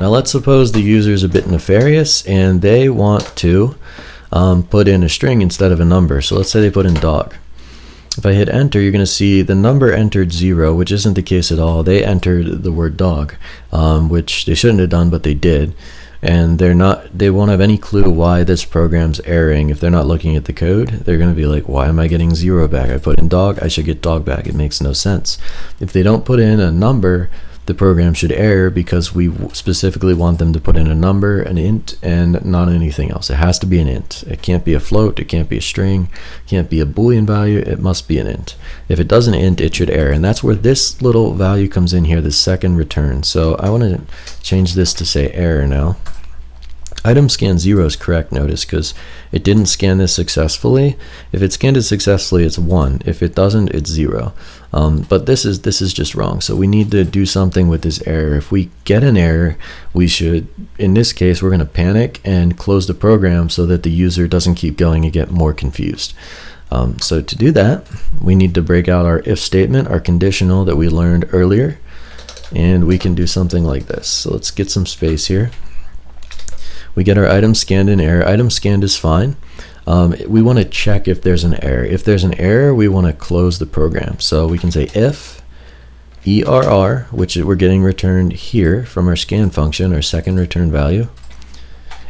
Now let's suppose the user is a bit nefarious and they want to put in a string instead of a number. So let's say they put in dog. If I hit enter, you're going to see the number entered 0, which isn't the case at all. They entered the word dog, which they shouldn't have done, but they did. And they won't have any clue why this program's erroring. If they're not looking at the code, they're going to be like, why am I getting 0 back? I put in dog, I should get dog back. It makes no sense. If they don't put in a number, the program should error because we specifically want them to put in a number, an int, and not anything else. It has to be an int. It can't be a float, it can't be a string, it can't be a Boolean value, it must be an int. If it doesn't int, it should error, and that's where this little value comes in here, the second return. So I want to change this to say error now. Item scan 0 is correct, notice, because it didn't scan this successfully. If it scanned it successfully, it's 1. If it doesn't, it's 0. But this is just wrong. So we need to do something with this error. If we get an error, we should, in this case, we're going to panic and close the program so that the user doesn't keep going and get more confused. So to do that, we need to break out our if statement, our conditional that we learned earlier, and we can do something like this. So let's get some space here. We get our item scanned and error. Item scanned is fine. We want to check if there's an error. If there's an error, we want to close the program. So we can say if err, which we're getting returned here from our scan function, our second return value.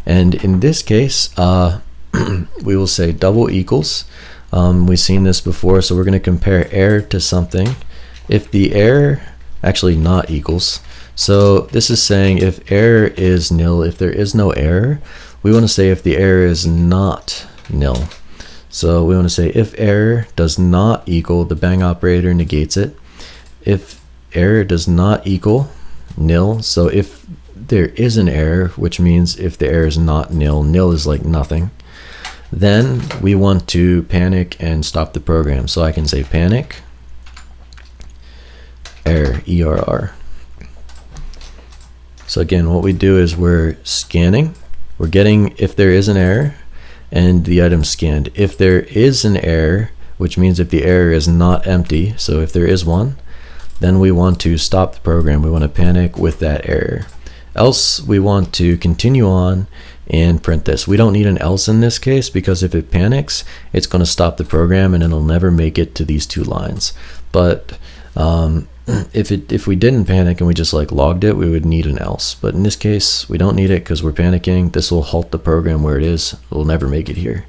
And in this case, we will say double equals. We've seen this before, so we're going to compare error to something. If the error, actually not equals, so this is saying if error is nil, if there is no error, we want to say if the error is not nil. So we want to say if error does not equal, the bang operator negates it. If error does not equal nil, so if there is an error, which means if the error is not nil, nil is like nothing, then we want to panic and stop the program. So I can say panic error, err. So again, what we do is we're scanning, we're getting if there is an error, and the item scanned. If there is an error, which means if the error is not empty, so if there is one, then we want to stop the program. We want to panic with that error. Else we want to continue on and print this. We don't need an else in this case, because if it panics, it's going to stop the program and it'll never make it to these 2 lines. But if we didn't panic and we just like logged it, we would need an else. But in this case, we don't need it because we're panicking. This will halt the program where it is. We'll never make it here.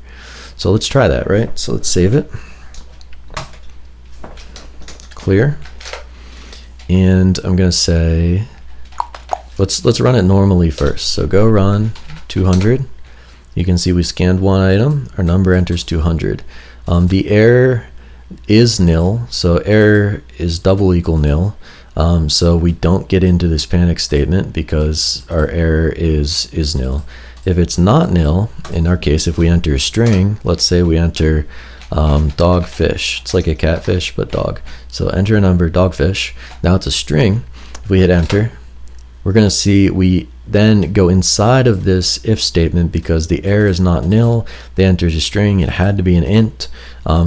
So let's try that, right? So let's save it. Clear. And I'm going to say, let's run it normally first. So go run 200. You can see we scanned one item. Our number enters 200. The error is nil, so error is double equal nil. So we don't get into this panic statement because our error is nil. If it's not nil, in our case, if we enter a string, let's say we enter dogfish. It's like a catfish, but dog. So enter a number, dogfish. Now it's a string. If we hit enter, we're going to see we then go inside of this if statement because the error is not nil. They entered a string. It had to be an int.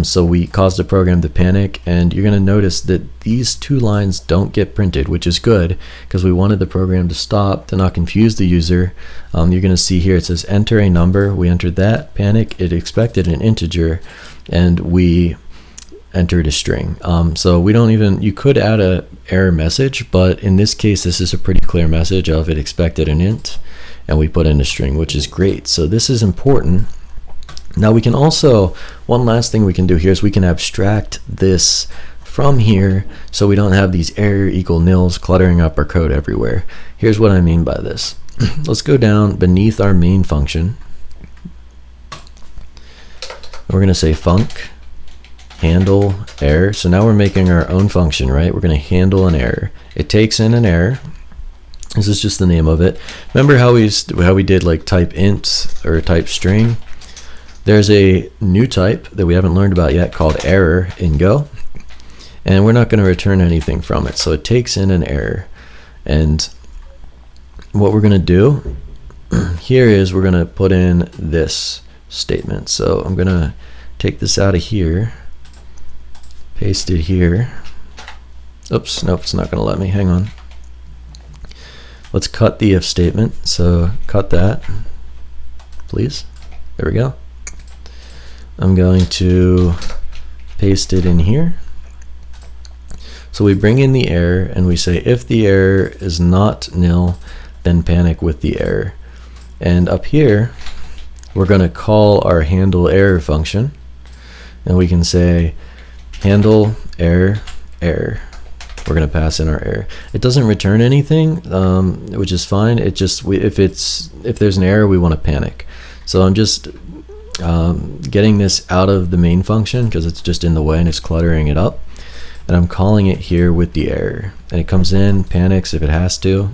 So we caused the program to panic, and you're going to notice that these 2 lines don't get printed, which is good because we wanted the program to stop to not confuse the user. You're going to see here it says enter a number. We entered that, panic, it expected an integer, and we entered a string. So we don't even, you could add a error message, but in this case this is a pretty clear message of it expected an int, and we put in a string, which is great. So this is important. Now we can also, one last thing we can do here is we can abstract this from here so we don't have these error equal nils cluttering up our code everywhere. Here's what I mean by this. Let's go down beneath our main function. We're going to say func handle error. So now we're making our own function, right? We're going to handle an error. It takes in an error. This is just the name of it. Remember how we did like type int or type string? There's a new type that we haven't learned about yet called error in Go, and we're not going to return anything from it. So it takes in an error, and what we're going to do here is we're going to put in this statement. So I'm going to take this out of here, paste it here. Oops, nope, it's not going to let me. Hang on. Let's cut the if statement. So cut that, please. There we go. I'm going to paste it in here. So we bring in the error and we say if the error is not nil, then panic with the error. And up here, we're going to call our handle error function, and we can say handle error error. We're going to pass in our error. It doesn't return anything, which is fine. It just if there's an error, we want to panic. So I'm just getting this out of the main function because it's just in the way and it's cluttering it up. And I'm calling it here with the error. And it comes in, panics if it has to.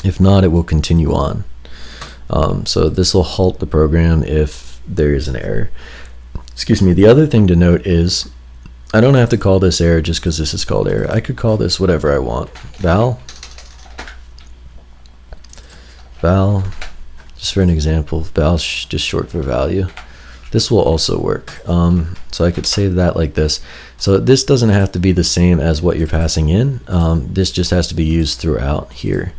If not, it will continue on. So this will halt the program if there is an error. Excuse me. The other thing to note is I don't have to call this error just because this is called error. I could call this whatever I want. Val, just for an example, val's just short for value. This will also work. So I could save that like this. So this doesn't have to be the same as what you're passing in. This just has to be used throughout here.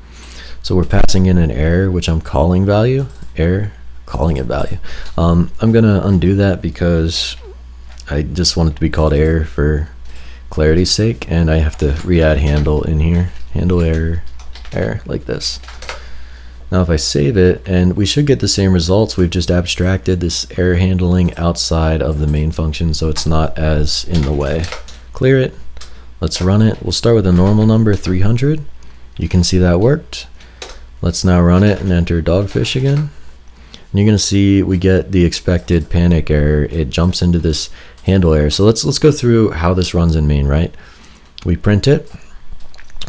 So we're passing in an error, which I'm calling value, error, calling it value. I'm gonna undo that because I just want it to be called error for clarity's sake, and I have to re-add handle in here, handle error, error, like this. Now if I save it, and we should get the same results, we've just abstracted this error handling outside of the main function so it's not as in the way. Clear it, let's run it. We'll start with a normal number, 300. You can see that worked. Let's now run it and enter dogfish again. And you're gonna see we get the expected panic error. It jumps into this handle error. So let's go through how this runs in main, right? We print it,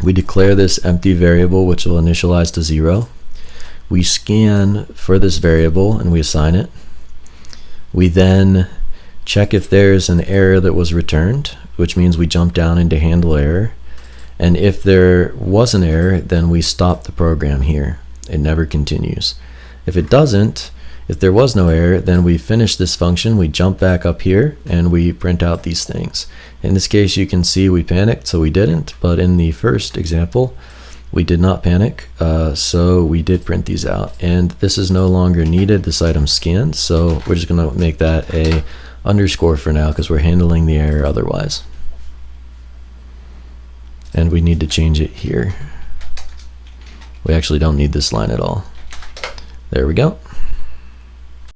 we declare this empty variable which will initialize to 0. We scan for this variable and we assign it. We then check if there's an error that was returned, which means we jump down into handle error. And if there was an error, then we stop the program here. It never continues. If it doesn't, if there was no error, then we finish this function, we jump back up here, and we print out these things. In this case, you can see we panicked, so we didn't. But in the first example, we did not panic, so we did print these out. And this is no longer needed, this item's scanned, so we're just gonna make that a underscore for now because we're handling the error otherwise. And we need to change it here. We actually don't need this line at all. There we go.